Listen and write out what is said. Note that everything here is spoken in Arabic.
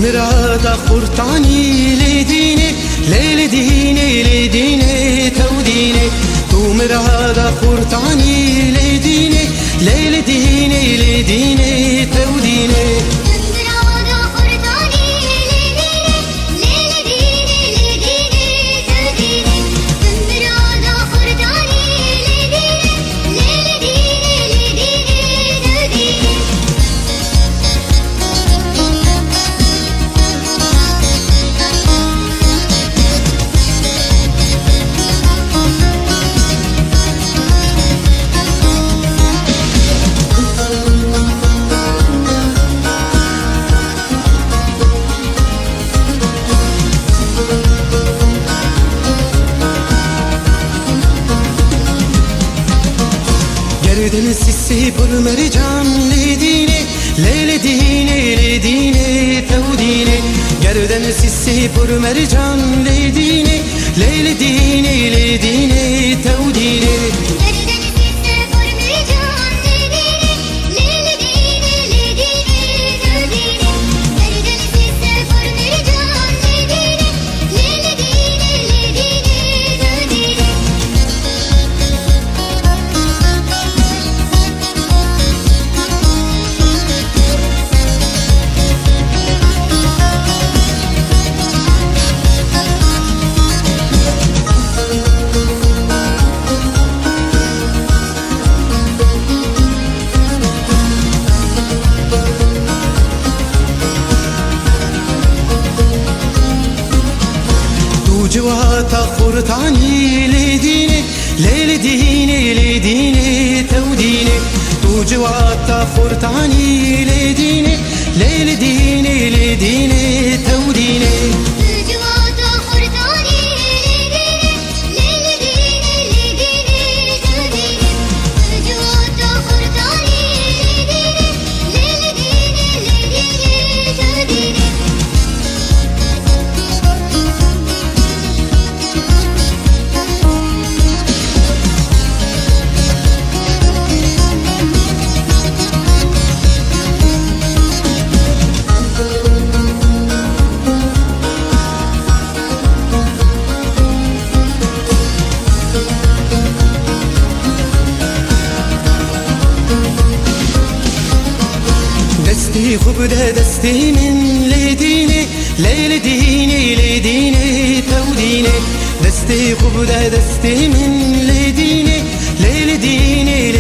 مراد خورتانی لیدینه لیل دینه لیدینه تودینه تو مراد خورتانی لیدینه لیل دینه لیدینه تودینه گردن سیسی پر مرجان لیدینه لیل دینه لیدینه تودینه گردن سیسی پر مرجان لیدینه لیل دینه لیدینه تودینه جواتا خورتانی لیدینه لیل دینه لیدینه تودینه تو جواتا خورتانی لیدینه لیل دینه لیدینه تودینه دستی خوب ده دستی من لیدینه لیل دینه لیدینه تودینه دستی خوب ده دستی من لیدینه لیل دینه